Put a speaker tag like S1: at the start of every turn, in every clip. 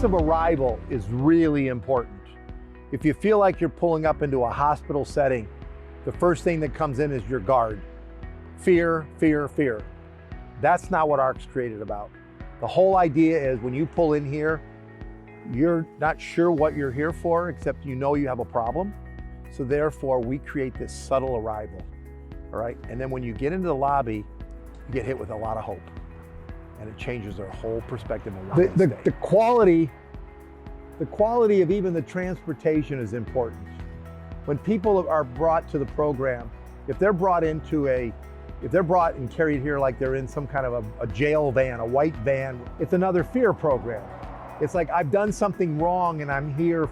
S1: sense of arrival is really important. If you feel like you're pulling up into a hospital setting, the first thing that comes in is your guard. Fear, fear, fear. That's not what ARC's created about. The whole idea is when you pull in here, you're not sure what you're here for, except you know you have a problem. So therefore, we create this subtle arrival, all right? And then when you get into the lobby, you get hit with a lot of hope. And it changes their whole perspective on why they stay. The quality of even the transportation is important. When people are brought to the program, if they're brought and carried here like they're in some kind of a jail van, a white van, it's another fear program. It's like, I've done something wrong and I'm here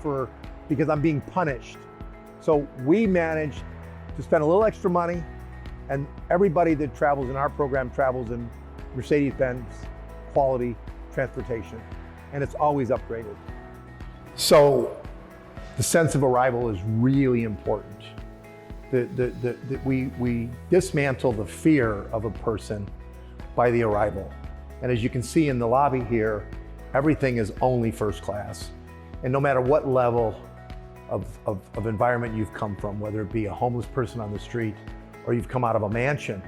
S1: because I'm being punished. So we manage to spend a little extra money, and everybody that travels in our program travels in Mercedes-Benz quality transportation, and it's always upgraded. So the sense of arrival is really important. We dismantle the fear of a person by the arrival. And as you can see in the lobby here, everything is only first class. And no matter what level of environment you've come from, whether it be a homeless person on the street or you've come out of a mansion,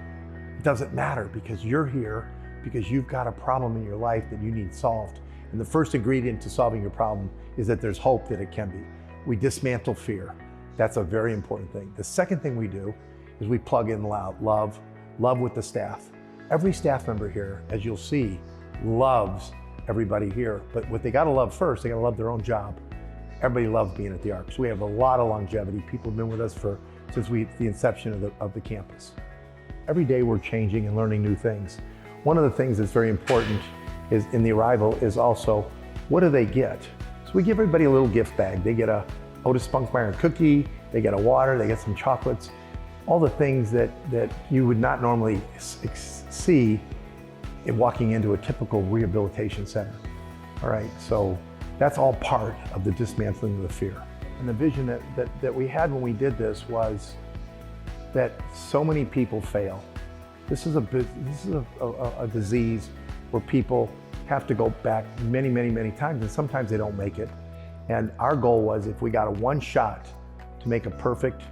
S1: it doesn't matter, because you're here because you've got a problem in your life that you need solved. And the first ingredient to solving your problem is that there's hope that it can be. We dismantle fear. That's a very important thing. The second thing we do is we plug in love with the staff. Every staff member here, as you'll see, loves everybody here. But what they gotta love first, they gotta love their own job. Everybody loves being at the ARC. So we have a lot of longevity. People have been with us since the inception of the campus. Every day we're changing and learning new things. One of the things that's very important is in the arrival is also, what do they get? So we give everybody a little gift bag. They get a Otis Spunkmeyer cookie, they get a water, they get some chocolates, all the things that you would not normally see in walking into a typical rehabilitation center. All right, so that's all part of the dismantling of the fear. And the vision that we had when we did this was that so many people fail. This is a disease where people have to go back many, many, many times, and sometimes they don't make it. And our goal was, if we got a one shot to make a perfect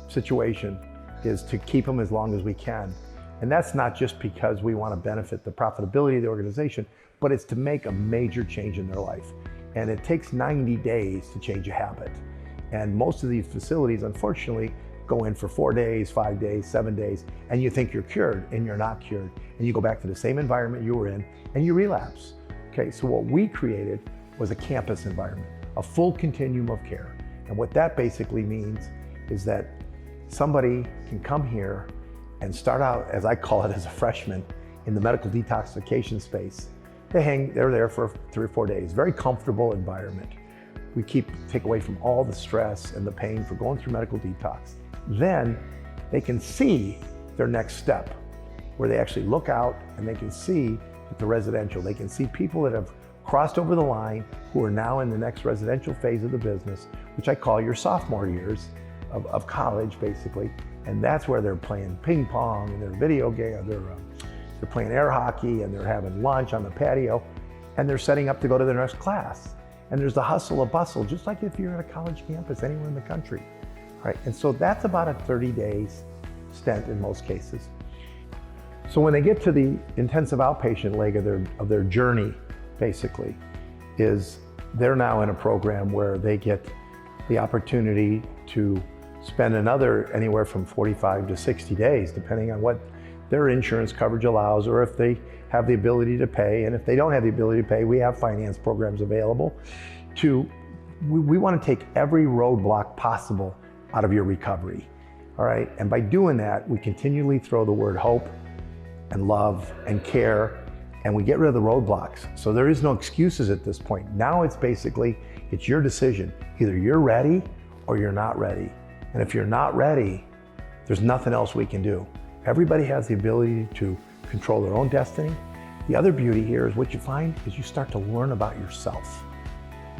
S1: situation, is to keep them as long as we can. And that's not just because we want to benefit the profitability of the organization, but it's to make a major change in their life. And it takes 90 days to change a habit. And most of these facilities, unfortunately, go in for 4 days, 5 days, 7 days, and you think you're cured, and you're not cured. And you go back to the same environment you were in, and you relapse. Okay, so what we created was a campus environment, a full continuum of care. And what that basically means is that somebody can come here and start out, as I call it, as a freshman in the medical detoxification space. They're there for 3 or 4 days, very comfortable environment. We take away from all the stress and the pain for going through medical detox. Then they can see their next step, where they actually look out and they can see the residential. They can see people that have crossed over the line who are now in the next residential phase of the business, which I call your sophomore years of college, basically. And that's where they're playing ping pong and they're video game, they're playing air hockey, and they're having lunch on the patio, and they're setting up to go to their next class. And there's the hustle and bustle, just like if you're at a college campus anywhere in the country. Right? And so that's about a 30-day stint in most cases. So when they get to the intensive outpatient leg of their journey, basically, is they're now in a program where they get the opportunity to spend anywhere from 45 to 60 days, depending on what their insurance coverage allows, or if they have the ability to pay. And if they don't have the ability to pay, we have finance programs available. We want to take every roadblock possible out of your recovery, all right? And by doing that, we continually throw the word hope and love and care, and we get rid of the roadblocks. So there is no excuses at this point. Now it's your decision. Either you're ready or you're not ready. And if you're not ready, there's nothing else we can do. Everybody has the ability to control their own destiny. The other beauty here is what you find is you start to learn about yourself.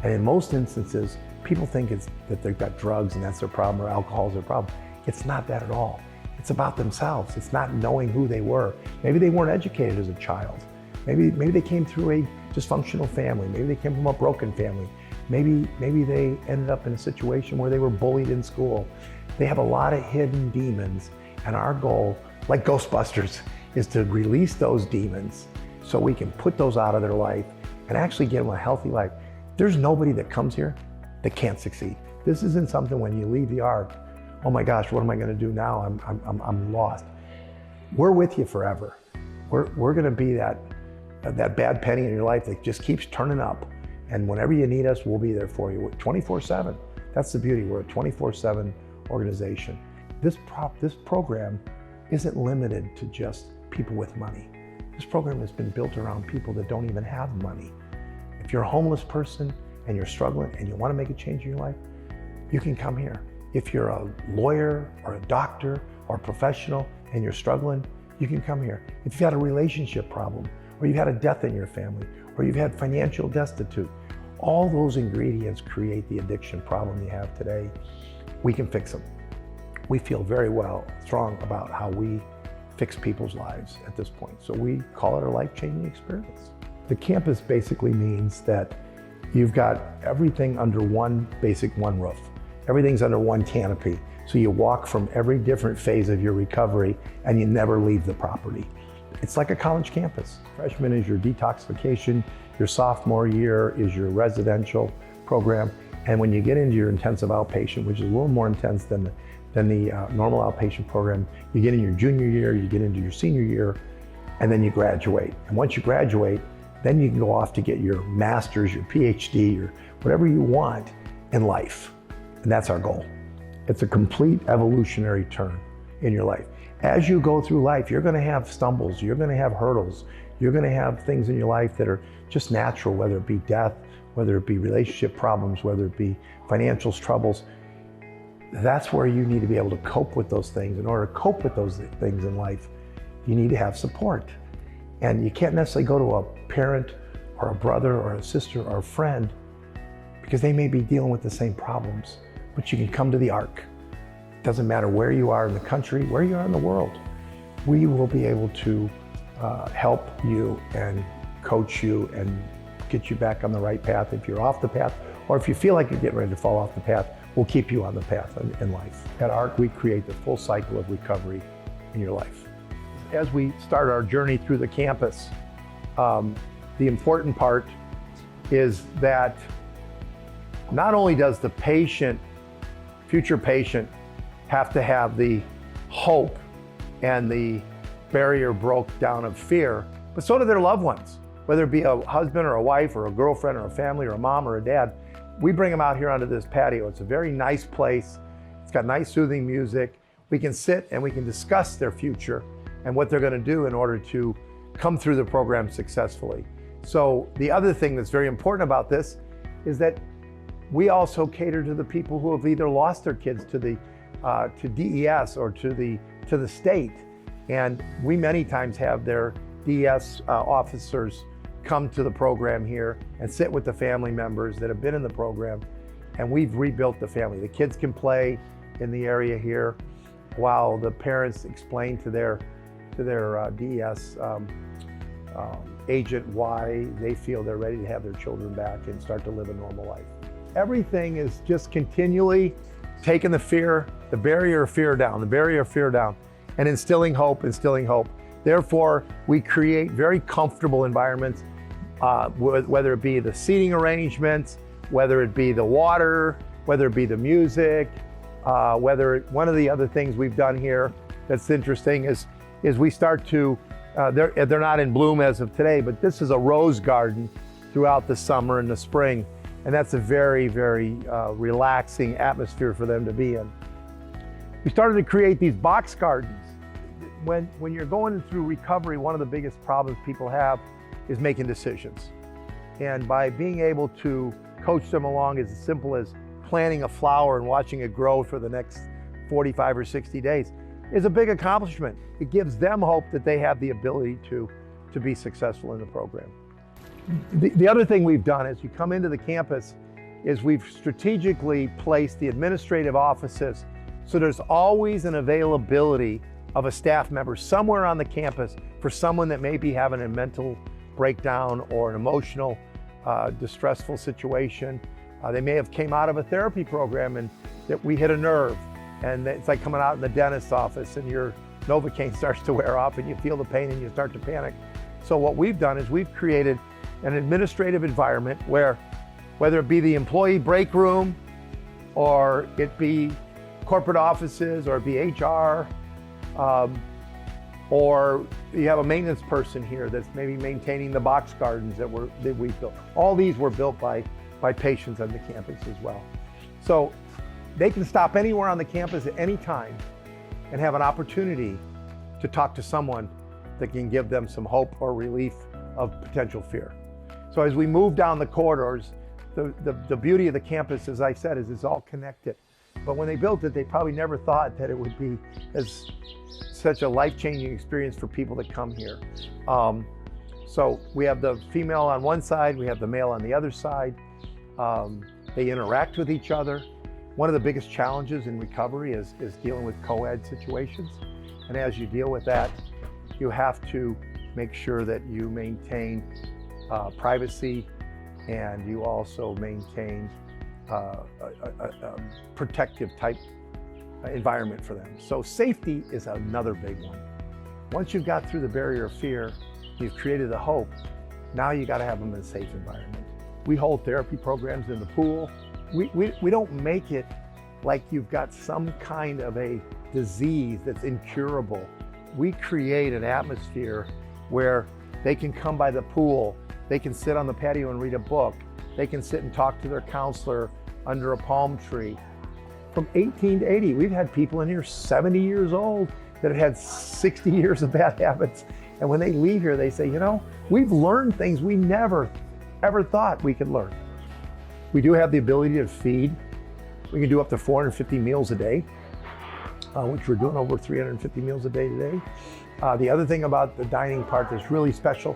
S1: And in most instances, people think that they've got drugs and that's their problem, or alcohol is their problem. It's not that at all. It's about themselves. It's not knowing who they were. Maybe they weren't educated as a child. Maybe they came through a dysfunctional family. Maybe they came from a broken family. Maybe they ended up in a situation where they were bullied in school. They have a lot of hidden demons, and our goal, like Ghostbusters, is to release those demons so we can put those out of their life and actually give them a healthy life. There's nobody that comes here that can't succeed. This isn't something when you leave the ARC, oh my gosh, what am I gonna do now? I'm lost. We're with you forever. We're gonna be that bad penny in your life that just keeps turning up. And whenever you need us, we'll be there for you 24/7. That's the beauty, we're a 24/7 organization. This program isn't limited to just people with money. This program has been built around people that don't even have money. If you're a homeless person and you're struggling and you want to make a change in your life, you can come here. If you're a lawyer or a doctor or a professional and you're struggling, you can come here. If you've had a relationship problem, or you've had a death in your family, or you've had financial destitute, all those ingredients create the addiction problem you have today. We can fix them. We feel very strong about how we fix people's lives at this point. So we call it a life-changing experience. The campus basically means that you've got everything under one roof. Everything's under one canopy. So you walk from every different phase of your recovery and you never leave the property. It's like a college campus. Freshman is your detoxification, your sophomore year is your residential program, and when you get into your intensive outpatient, which is a little more intense than the normal outpatient program, you get in your junior year, you get into your senior year, and then you graduate. And once you graduate, then you can go off to get your master's, your PhD, or whatever you want in life. And that's our goal. It's a complete evolutionary turn in your life. As you go through life, you're gonna have stumbles, you're gonna have hurdles, you're gonna have things in your life that are just natural, whether it be death, whether it be relationship problems, whether it be financial troubles. That's where you need to be able to cope with those things. In order to cope with those things in life, you need to have support. And you can't necessarily go to a parent or a brother or a sister or a friend because they may be dealing with the same problems, but you can come to the ARC. It doesn't matter where you are in the country, where you are in the world. We will be able to help you and coach you and get you back on the right path if you're off the path, or if you feel like you're getting ready to fall off the path, we'll keep you on the path in life. At ARC, we create the full cycle of recovery in your life. As we start our journey through the campus, the important part is that not only does the future patient, have to have the hope and the barrier broke down of fear, but so do their loved ones, whether it be a husband or a wife or a girlfriend or a family or a mom or a dad. We bring them out here onto this patio. It's a very nice place. It's got nice soothing music. We can sit and we can discuss their future and what they're going to do in order to come through the program successfully. So the other thing that's very important about this is that we also cater to the people who have either lost their kids to DES or to the state. And we many times have their DES officers come to the program here and sit with the family members that have been in the program, and we've rebuilt the family. The kids can play in the area here while the parents explain to their DES agent why they feel they're ready to have their children back and start to live a normal life. Everything is just continually taking the barrier of fear down, and instilling hope. Therefore, we create very comfortable environments, whether it be the seating arrangements, whether it be the water, whether it be the music, one of the other things we've done here that's interesting is we start to, they're not in bloom as of today, but this is a rose garden throughout the summer and the spring. And that's a very, very relaxing atmosphere for them to be in. We started to create these box gardens. When you're going through recovery, one of the biggest problems people have is making decisions. And by being able to coach them along as simple as planting a flower and watching it grow for the next 45 or 60 days is a big accomplishment. It gives them hope that they have the ability to be successful in the program. The other thing we've done as you come into the campus is we've strategically placed the administrative offices so there's always an availability of a staff member somewhere on the campus for someone that may be having a mental breakdown or an emotional, distressful situation. They may have came out of a therapy program and that we hit a nerve, and it's like coming out in the dentist's office and your Novocaine starts to wear off and you feel the pain and you start to panic. So what we've done is we've created an administrative environment where, whether it be the employee break room or it be corporate offices or it be HR, or you have a maintenance person here that's maybe maintaining the box gardens that we built. All these were built by patients on the campus as well. So they can stop anywhere on the campus at any time and have an opportunity to talk to someone that can give them some hope or relief of potential fear. So as we move down the corridors, the beauty of the campus, as I said, is it's all connected. But when they built it, they probably never thought that it would be such a life-changing experience for people that come here. So we have the female on one side, we have the male on the other side. They interact with each other. One of the biggest challenges in recovery is dealing with co-ed situations. And as you deal with that, you have to make sure that you maintain privacy, and you also maintain a protective type environment for them. So safety is another big one. Once you've got through the barrier of fear, you've created the hope, now you got to have them in a safe environment. We hold therapy programs in the pool. We don't make it like you've got some kind of a disease that's incurable. We create an atmosphere where they can come by the pool, they can sit on the patio and read a book, they can sit and talk to their counselor under a palm tree. From 18 to 80, we've had people in here 70 years old that have had 60 years of bad habits. And when they leave here, they say, you know, we've learned things we never, ever thought we could learn. We do have the ability to feed. We can do up to 450 meals a day, which we're doing over 350 meals a day today. The other thing about the dining part that's really special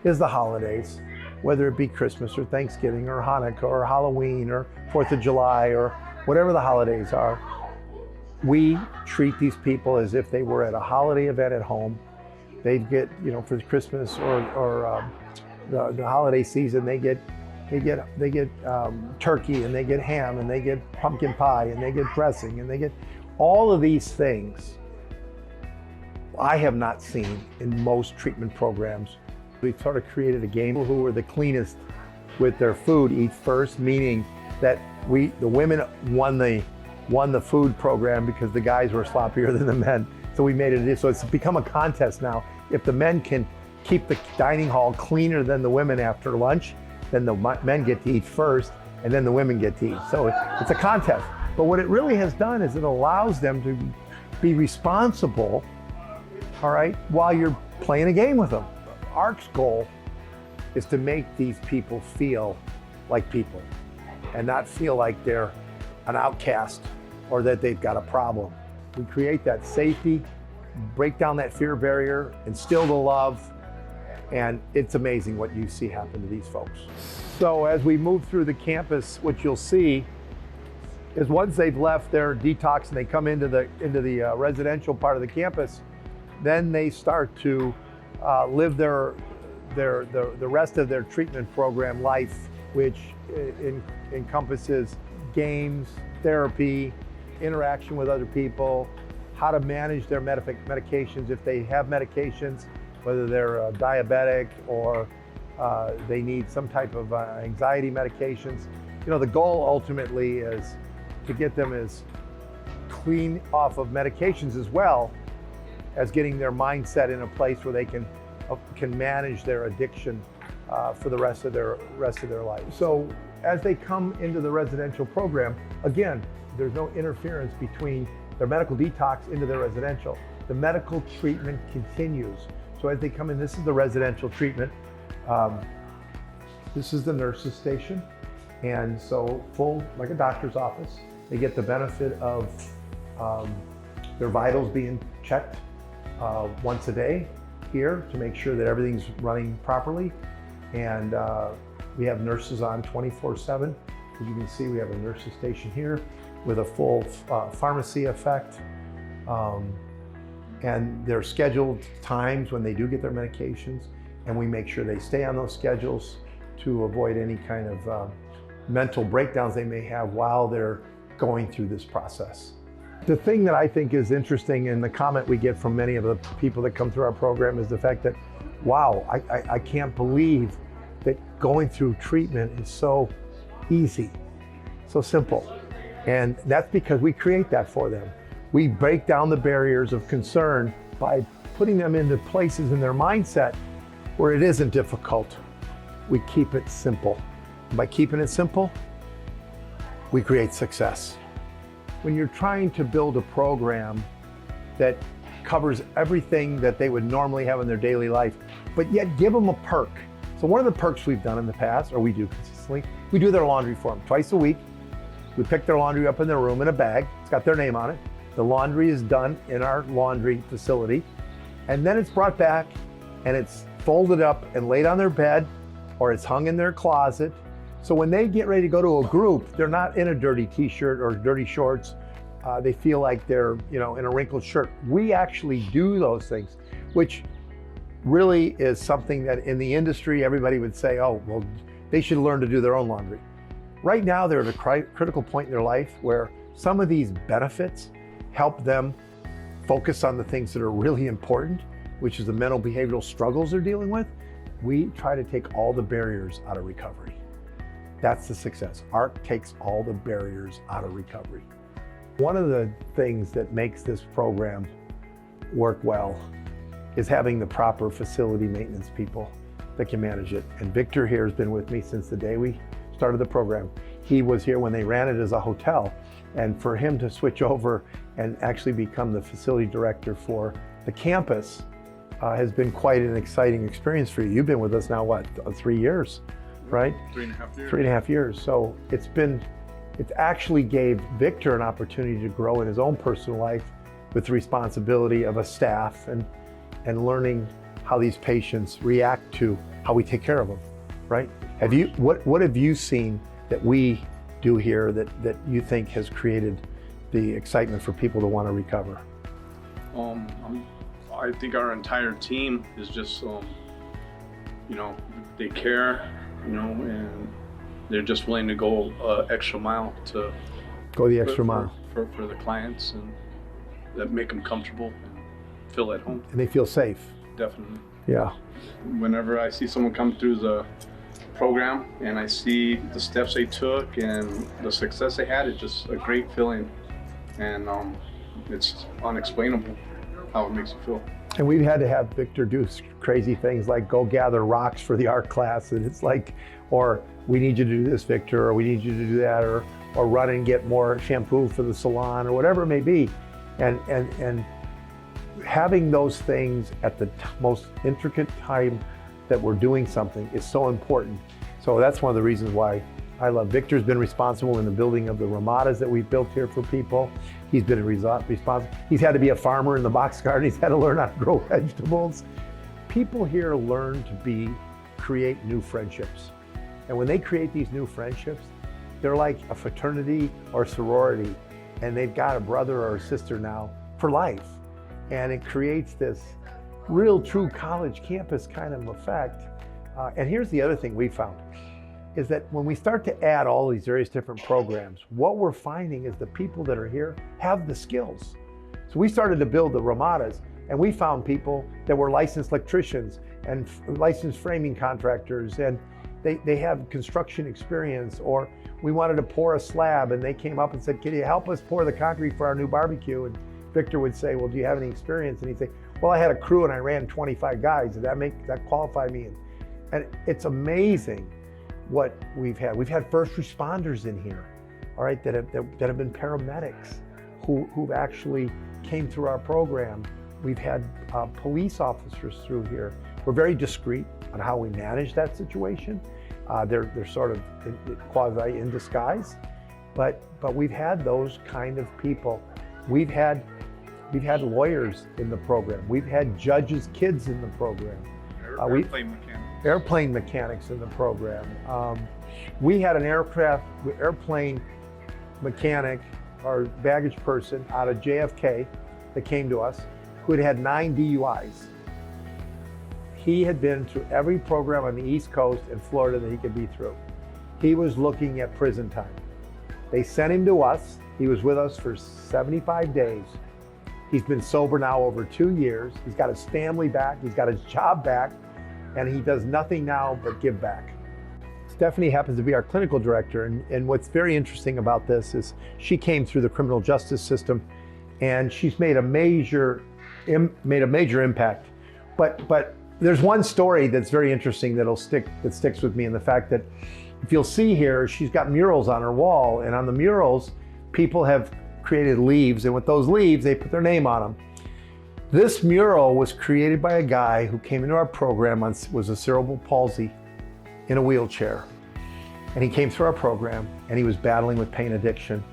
S1: is the holidays, whether it be Christmas or Thanksgiving or Hanukkah or Halloween or 4th of July or whatever the holidays are. We treat these people as if they were at a holiday event at home. They get, you know, for Christmas or the holiday season, they get turkey, and they get ham, and they get pumpkin pie, and they get dressing, and they get all of these things I have not seen in most treatment programs. We sort of created a game. People who were the cleanest with their food eat first, meaning that the women won the food program because the guys were sloppier than the men. So we made it, so it's become a contest now. If the men can keep the dining hall cleaner than the women after lunch, then the men get to eat first, and then the women get to eat. So it's a contest. But what it really has done is it allows them to be responsible, all right, while you're playing a game with them. ARC's goal is to make these people feel like people and not feel like they're an outcast or that they've got a problem. We create that safety, break down that fear barrier, instill the love, and it's amazing what you see happen to these folks. So as we move through the campus, what you'll see is once they've left their detox and they come into the residential part of the campus, then they start to live the rest of their treatment program life, which encompasses games, therapy, interaction with other people, how to manage their medications if they have medications, whether they're diabetic or they need some type of anxiety medications. You know, the goal ultimately is to get them as clean off of medications as well as getting their mindset in a place where they can manage their addiction for the rest of their life. So as they come into the residential program, again, there's no interference between their medical detox into their residential. The medical treatment continues. So as they come in, this is the residential treatment. This is the nurse's station. And so full, like a doctor's office, they get the benefit of their vitals being checked once a day here to make sure that everything's running properly. And we have nurses on 24/7. As you can see, we have a nurse's station here with a full pharmacy effect. And their scheduled times when they do get their medications. and we make sure they stay on those schedules to avoid any kind of mental breakdowns they may have while they're going through this process. The thing that I think is interesting, and the comment we get from many of the people that come through our program, is the fact that, wow, I can't believe that going through treatment is so easy, so simple. And that's because we create that for them. We break down the barriers of concern by putting them into places in their mindset where it isn't difficult. We keep it simple. By keeping it simple, we create success. When you're trying to build a program that covers everything that they would normally have in their daily life, but yet give them a perk. So one of the perks we've done in the past, or we do consistently, we do their laundry for them twice a week. We pick their laundry up in their room in a bag. It's got their name on it. The laundry is done in our laundry facility. And then it's brought back and it's folded up and laid on their bed, or it's hung in their closet. So when they get ready to go to a group, they're not in a dirty t-shirt or dirty shorts. They feel like they're, in a wrinkled shirt. We actually do those things, which really is something that in the industry, everybody would say, oh, well, they should learn to do their own laundry. Right now, they're at a critical point in their life where some of these benefits help them focus on the things that are really important, which is the mental behavioral struggles they're dealing with. We try to take all the barriers out of recovery. That's the success. ARC takes all the barriers out of recovery. One of the things that makes this program work well is having the proper facility maintenance people that can manage it. And Victor here has been with me since the day we started the program. He was here when they ran it as a hotel. And for him to switch over and actually become the facility director for the campus has been quite an exciting experience for you. You've been with us now, what, 3 years, right?
S2: 3.5 years.
S1: 3.5 years. So it actually gave Victor an opportunity to grow in his own personal life with the responsibility of a staff and learning how these patients react to how we take care of them, right? What have you seen that we do here that you think has created the excitement for people to want to recover?
S2: I think our entire team is just, they care, and they're just willing to go extra mile to
S1: go the extra mile
S2: for the clients, and that make them comfortable and feel at home.
S1: And they feel safe.
S2: Definitely.
S1: Yeah.
S2: Whenever I see someone come through the program and I see the steps they took and the success they had, it's just a great feeling, and it's unexplainable how it makes you feel.
S1: And we've had to have Victor do crazy things like go gather rocks for the art class, and it's like, or we need you to do this, Victor, or we need you to do that, or run and get more shampoo for the salon, or whatever it may be. And having those things at the most intricate time that we're doing something is so important. So that's one of the reasons why I love Victor's been responsible in the building of the ramadas that we've built here for people. He's been responsible. He's had to be a farmer in the box garden. He's had to learn how to grow vegetables. People here learn to create new friendships. And when they create these new friendships, they're like a fraternity or sorority, and they've got a brother or a sister now for life. And it creates this real true college campus kind of effect. And here's the other thing we found, is that when we start to add all these various different programs, what we're finding is the people that are here have the skills. So we started to build the ramadas, and we found people that were licensed electricians and licensed framing contractors, and they have construction experience, or we wanted to pour a slab and they came up and said, can you help us pour the concrete for our new barbecue? And Victor would say, well, do you have any experience? And he'd say, well, I had a crew and I ran 25 guys. Did that qualify me? And it's amazing what we've had. We've had first responders in here, all right, that have been paramedics who've actually came through our program. We've had police officers through here. We're very discreet on how we manage that situation. They're sort of quasi in disguise, but we've had those kind of people. We've had lawyers in the program. We've had judges' kids in the program. Airplane mechanics in the program. We had an airplane mechanic or baggage person out of JFK that came to us who had 9 DUIs. He had been through every program on the East Coast and Florida that he could be through. He was looking at prison time. They sent him to us. He was with us for 75 days. He's been sober now over 2 years. He's got his family back, he's got his job back, and he does nothing now but give back. Stephanie happens to be our clinical director, and what's very interesting about this is she came through the criminal justice system, and she's made a major impact. But there's one story that's very interesting that sticks with me, and the fact that if you'll see here, she's got murals on her wall, and on the murals, people have created leaves, and with those leaves, they put their name on them. This mural was created by a guy who came into our program was a cerebral palsy in a wheelchair. And he came through our program and he was battling with pain addiction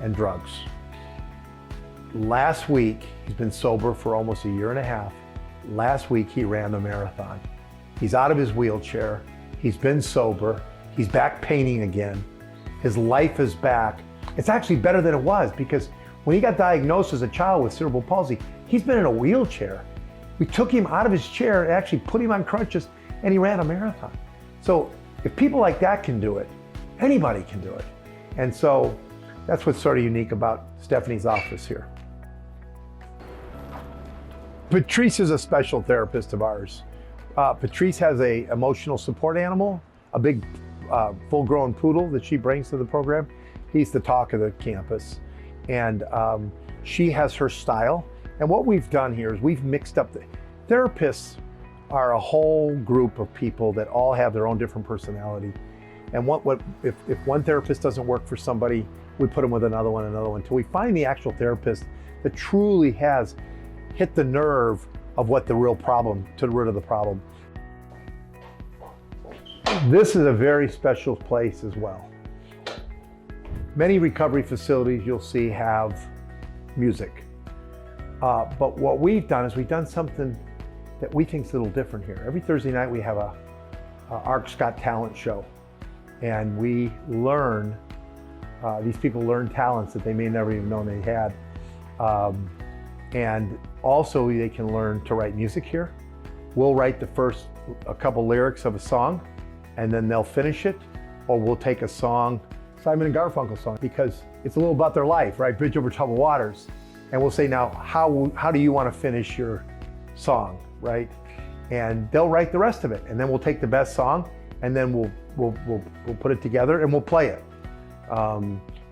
S1: and drugs. Last week, he's been sober for almost a year and a half. Last week, he ran the marathon. He's out of his wheelchair. He's been sober. He's back painting again. His life is back. It's actually better than it was, because when he got diagnosed as a child with cerebral palsy, he's been in a wheelchair. We took him out of his chair and actually put him on crutches, and he ran a marathon. So if people like that can do it, anybody can do it. And so that's what's sort of unique about Stephanie's office here. Patrice is a special therapist of ours. Patrice has an emotional support animal, a big full-grown poodle that she brings to the program. He's the talk of the campus. And she has her style. And what we've done here is we've mixed up therapists are a whole group of people that all have their own different personality. And if one therapist doesn't work for somebody, we put them with another one, until we find the actual therapist that truly has hit the nerve of what the real problem, to the root of the problem. This is a very special place as well. Many recovery facilities you'll see have music. But what we've done is we've done something that we think is a little different here. Every Thursday night we have a ARC's Got Talent show. And we learn, these people learn talents that they may never even known they had. And also they can learn to write music here. We'll write a couple lyrics of a song, and then they'll finish it, or we'll take a song, Simon and Garfunkel song, because it's a little about their life, right? Bridge over troubled waters. And we'll say, now, how do you want to finish your song, right? And they'll write the rest of it, and then we'll take the best song, and then we'll put it together and we'll play it.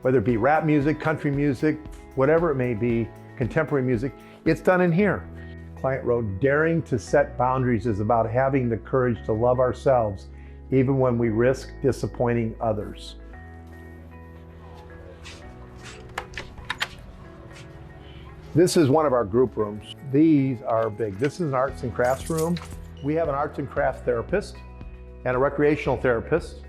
S1: Whether it be rap music, country music, whatever it may be, contemporary music, it's done in here. Client wrote, daring to set boundaries is about having the courage to love ourselves, even when we risk disappointing others. This is one of our group rooms. These are big. This is an arts and crafts room. We have an arts and crafts therapist and a recreational therapist.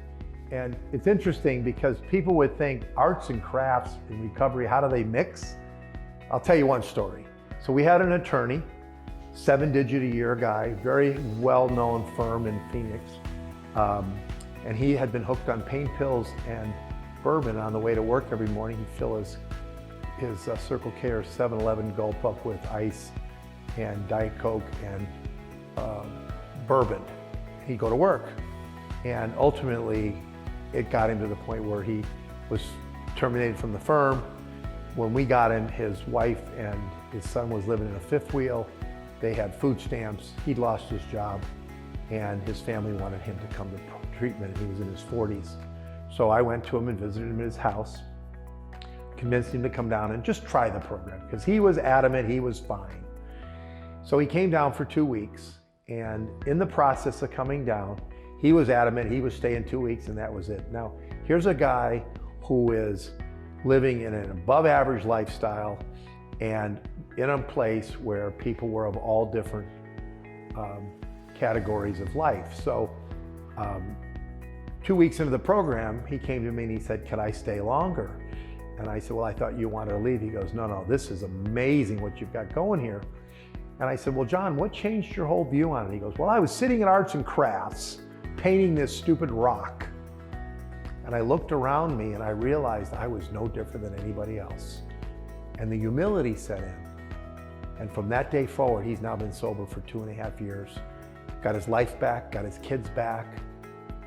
S1: And it's interesting because people would think arts and crafts and recovery, how do they mix? I'll tell you one story. So we had an attorney, 7-digit a year guy, very well-known firm in Phoenix. And he had been hooked on pain pills and bourbon on the way to work every morning. He'd fill his Circle K or 7-Eleven gulp up with ice and Diet Coke and bourbon. He'd go to work. And ultimately, it got him to the point where he was terminated from the firm. When we got him, his wife and his son was living in a fifth wheel. They had food stamps. He'd lost his job, and his family wanted him to come to treatment. He was in his 40s. So I went to him and visited him at his house, convinced him to come down and just try the program, because he was adamant he was fine. So he came down for 2 weeks, and in the process of coming down, he was adamant he was staying 2 weeks and that was it. Now, here's a guy who is living in an above average lifestyle and in a place where people were of all different categories of life. So 2 weeks into the program, he came to me and he said, "Can I stay longer?" And I said, "Well, I thought you wanted to leave." He goes, "No, this is amazing what you've got going here." And I said, "Well, John, what changed your whole view on it?" He goes, "Well, I was sitting in arts and crafts, painting this stupid rock. And I looked around me and I realized I was no different than anybody else." And the humility set in. And from that day forward, he's now been sober for 2.5 years. got his life back, got his kids back,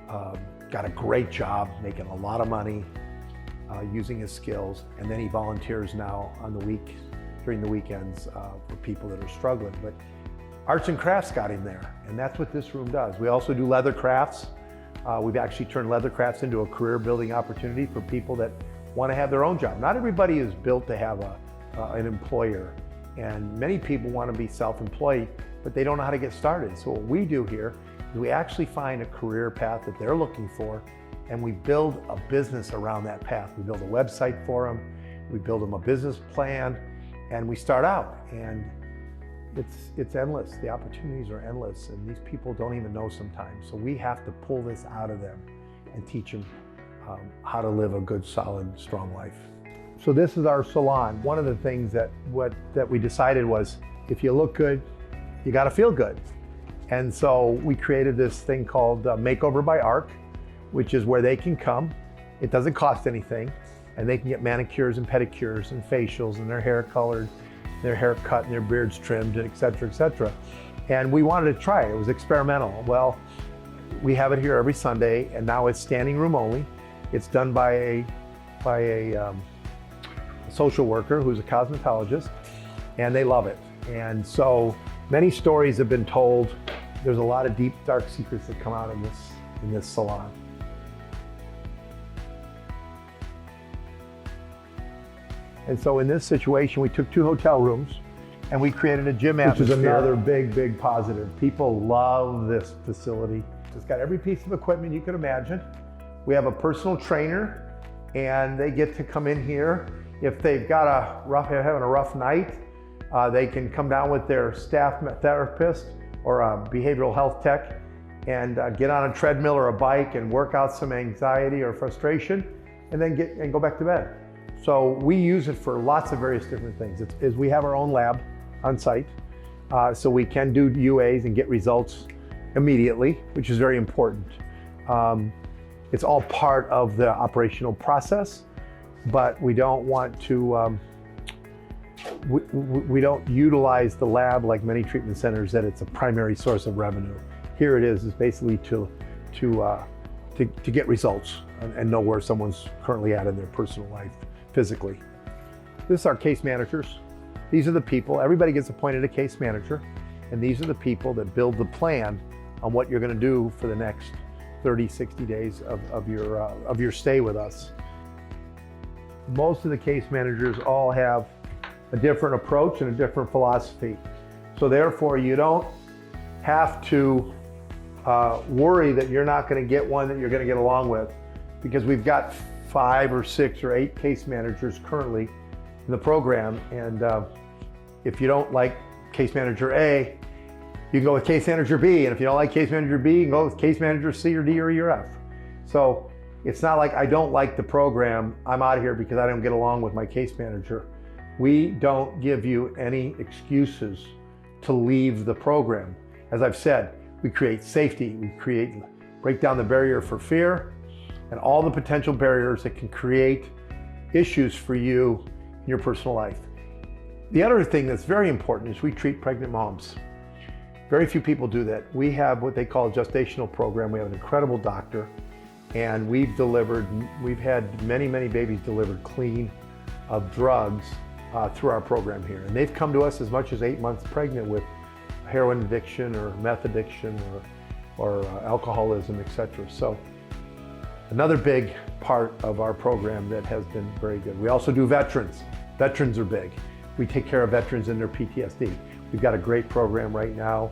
S1: got a great job, making a lot of money, using his skills, and then he volunteers now on the during the weekends for people that are struggling. But arts and crafts got him there, and that's what this room does. We also do leather crafts. We've actually turned leather crafts into a career building opportunity for people that want to have their own job. Not everybody is built to have an employer, and many people want to be self-employed, but they don't know how to get started. So what we do here is we actually find a career path that they're looking for, and we build a business around that path. We build a website for them, we build them a business plan, and we start out. And it's endless. The opportunities are endless, and these people don't even know sometimes. So we have to pull this out of them and teach them how to live a good, solid, strong life. So this is our salon. One of the things that we decided was, if you look good, you got to feel good. And so we created this thing called Makeover by Arc, which is where they can come. It doesn't cost anything, and they can get manicures and pedicures and facials and their hair colored, their hair cut and their beards trimmed, et cetera, et cetera. And we wanted to try it. It was experimental. Well, we have it here every Sunday, and now it's standing room only. It's done by a social worker who's a cosmetologist, and they love it. And so many stories have been told. There's a lot of deep, dark secrets that come out in this salon. And so in this situation, we took 2 hotel rooms and we created a gym atmosphere. Which is another big, big positive. People love this facility. It's got every piece of equipment you could imagine. We have a personal trainer, and they get to come in here. If they've got having a rough night, they can come down with their staff therapist or a behavioral health tech and get on a treadmill or a bike and work out some anxiety or frustration, and then go back to bed. So we use it for lots of various different things. We have our own lab on site, so we can do UAs and get results immediately, which is very important. It's all part of the operational process, but we don't want to, we don't utilize the lab like many treatment centers that it's a primary source of revenue. Here it is basically to get results and know where someone's currently at in their personal life physically. This is our case managers. These are the people, everybody gets appointed a case manager, and these are the people that build the plan on what you're going to do for the next 30, 60 days of your stay with us. Most of the case managers all have a different approach and a different philosophy. So therefore, you don't have to worry that you're not going to get one that you're going to get along with, because we've got 5 or 6 or 8 case managers currently in the program. And if you don't like case manager A, you can go with case manager B. And if you don't like case manager B, you can go with case manager C or D or E or F. So it's not like I don't like the program, I'm out of here because I don't get along with my case manager. We don't give you any excuses to leave the program. As I've said, we create safety, break down the barrier for fear, and all the potential barriers that can create issues for you in your personal life. The other thing that's very important is we treat pregnant moms. Very few people do that. We have what they call a gestational program. We have an incredible doctor, and we've had many, many babies delivered clean of drugs through our program here. And they've come to us as much as 8 months pregnant with heroin addiction or meth addiction or alcoholism, etc. So another big part of our program that has been very good. We also do veterans. Veterans are big. We take care of veterans in their PTSD. We've got a great program right now.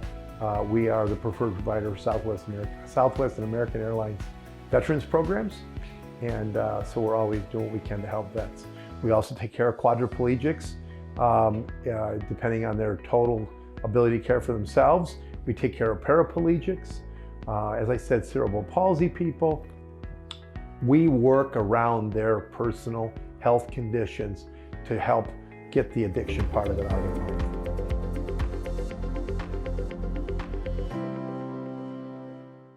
S1: We are the preferred provider of Southwest and American Airlines veterans programs. And so we're always doing what we can to help vets. We also take care of quadriplegics, depending on their total ability to care for themselves. We take care of paraplegics. As I said, cerebral palsy people. We work around their personal health conditions to help get the addiction part of it out of their life.